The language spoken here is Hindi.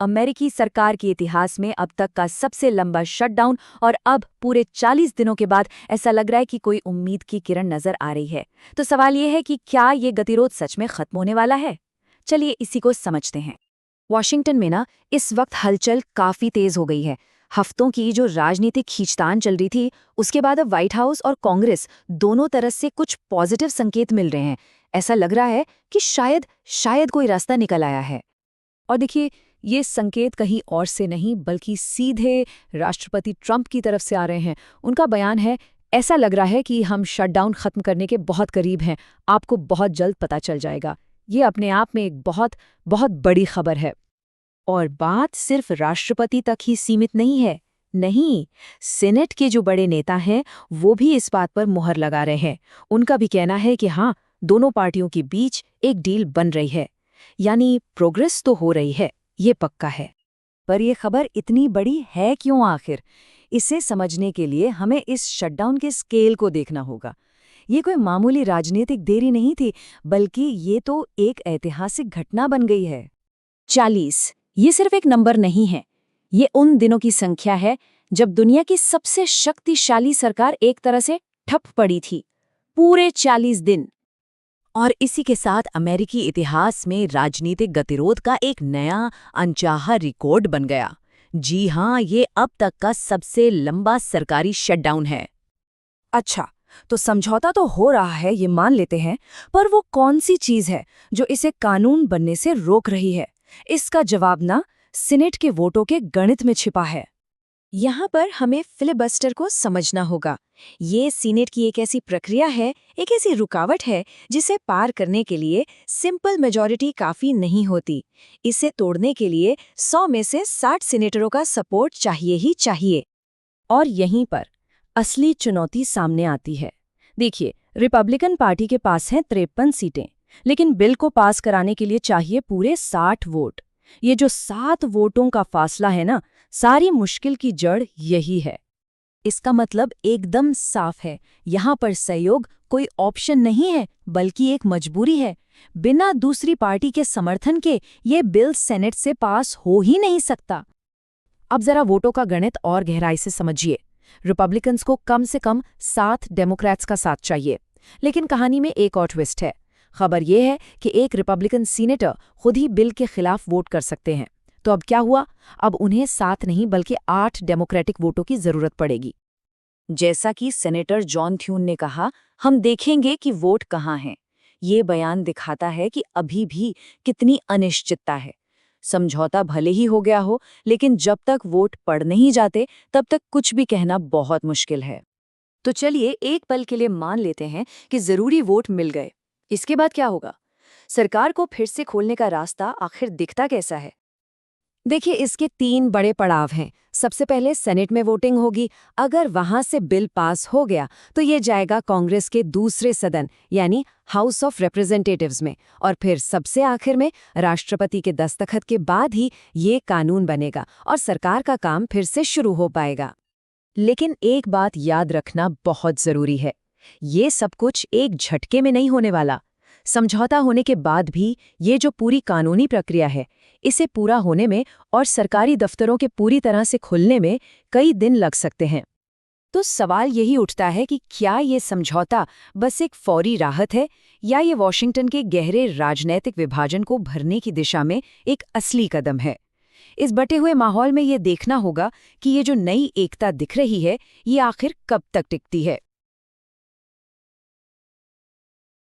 अमेरिकी सरकार के इतिहास में अब तक का सबसे लंबा शटडाउन, और अब पूरे 40 दिनों के बाद ऐसा लग रहा है कि कोई उम्मीद की किरण नजर आ रही है। तो सवाल ये है कि क्या ये गतिरोध सच में खत्म होने वाला है? चलिए इसी को समझते हैं। वॉशिंगटन में ना इस वक्त हलचल काफी तेज हो गई है। हफ्तों की जो राजनीतिक खींचतान चल रही थी, उसके बाद अब व्हाइट हाउस और कांग्रेस दोनों तरफ से कुछ पॉजिटिव संकेत मिल रहे हैं। ऐसा लग रहा है कि शायद कोई रास्ता निकल आया है। और देखिए, ये संकेत कहीं और से नहीं बल्कि सीधे राष्ट्रपति ट्रंप की तरफ से आ रहे हैं। उनका बयान है, ऐसा लग रहा है कि हम शटडाउन खत्म करने के बहुत करीब हैं, आपको बहुत जल्द पता चल जाएगा। ये अपने आप में एक बहुत बहुत बड़ी खबर है। और बात सिर्फ राष्ट्रपति तक ही सीमित नहीं है। नहीं, सीनेट के जो बड़े नेता हैं वो भी इस बात पर मुहर लगा रहे हैं। उनका भी कहना है कि हाँ, दोनों पार्टियों के बीच एक डील बन रही है, यानी प्रोग्रेस तो हो रही है, ये पक्का है। पर यह खबर इतनी बड़ी है क्यों आखिर? इसे समझने के लिए हमें इस शटडाउन के स्केल को देखना होगा। ये कोई मामूली राजनीतिक देरी नहीं थी, बल्कि ये तो एक ऐतिहासिक घटना बन गई है। 40 ये सिर्फ एक नंबर नहीं है, ये उन दिनों की संख्या है जब दुनिया की सबसे शक्तिशाली सरकार एक तरह से ठप पड़ी थी। पूरे 40 दिन। और इसी के साथ अमेरिकी इतिहास में राजनीतिक गतिरोध का एक नया अनचाहा रिकॉर्ड बन गया। जी हाँ, ये अब तक का सबसे लंबा सरकारी शटडाउन है। अच्छा, तो समझौता तो हो रहा है, ये मान लेते हैं, पर वो कौन सी चीज है जो इसे कानून बनने से रोक रही है? इसका जवाब ना सीनेट के वोटों के गणित में छिपा है। यहाँ पर हमें फिलिबस्टर को समझना होगा। ये सीनेट की एक ऐसी प्रक्रिया है, एक ऐसी रुकावट है जिसे पार करने के लिए सिंपल मेजॉरिटी काफी नहीं होती। इसे तोड़ने के लिए 100 में से 60 सीनेटरों का सपोर्ट चाहिए ही चाहिए। और यहीं पर असली चुनौती सामने आती है। देखिए, रिपब्लिकन पार्टी के पास हैं 53 सीटें, लेकिन बिल को पास कराने के लिए चाहिए पूरे 60 वोट। ये जो 7 वोटों का फासला है ना, सारी मुश्किल की जड़ यही है। इसका मतलब एकदम साफ है, यहाँ पर सहयोग कोई ऑप्शन नहीं है, बल्कि एक मजबूरी है। बिना दूसरी पार्टी के समर्थन के ये बिल सेनेट से पास हो ही नहीं सकता। अब जरा वोटों का गणित और गहराई से समझिए। रिपब्लिकन्स को कम से कम 7 डेमोक्रेट्स का साथ चाहिए, लेकिन कहानी में एक और ट्विस्ट है। खबर यह है कि एक रिपब्लिकन सीनेटर खुद ही बिल के खिलाफ वोट कर सकते हैं। तो अब क्या हुआ? अब उन्हें 7 नहीं बल्कि 8 डेमोक्रेटिक वोटों की जरूरत पड़ेगी। जैसा कि सेनेटर जॉन थ्यून ने कहा, हम देखेंगे कि वोट कहाँ हैं। ये बयान दिखाता है कि अभी भी कितनी अनिश्चितता है। समझौता भले ही हो गया हो, लेकिन जब तक वोट पड़ नहीं जाते तब तक कुछ भी कहना बहुत मुश्किल है। तो चलिए एक पल के लिए मान लेते हैं कि जरूरी वोट मिल गए। इसके बाद क्या होगा? सरकार को फिर से खोलने का रास्ता आखिर दिखता कैसा है? देखिए, इसके 3 बड़े पड़ाव हैं। सबसे पहले सेनेट में वोटिंग होगी। अगर वहां से बिल पास हो गया तो ये जाएगा कांग्रेस के दूसरे सदन यानी हाउस ऑफ रिप्रेजेंटेटिव्स में, और फिर सबसे आखिर में राष्ट्रपति के दस्तखत के बाद ही ये कानून बनेगा और सरकार का काम फिर से शुरू हो पाएगा। लेकिन एक बात याद रखना बहुत जरूरी है, ये सब कुछ एक झटके में नहीं होने वाला। समझौता होने के बाद भी ये जो पूरी कानूनी प्रक्रिया है, इसे पूरा होने में और सरकारी दफ्तरों के पूरी तरह से खुलने में कई दिन लग सकते हैं। तो सवाल यही उठता है कि क्या ये समझौता बस एक फौरी राहत है, या ये वॉशिंगटन के गहरे राजनैतिक विभाजन को भरने की दिशा में एक असली कदम है? इस बटे हुए माहौल में ये देखना होगा कि ये जो नई एकता दिख रही है, ये आखिर कब तक टिकती है।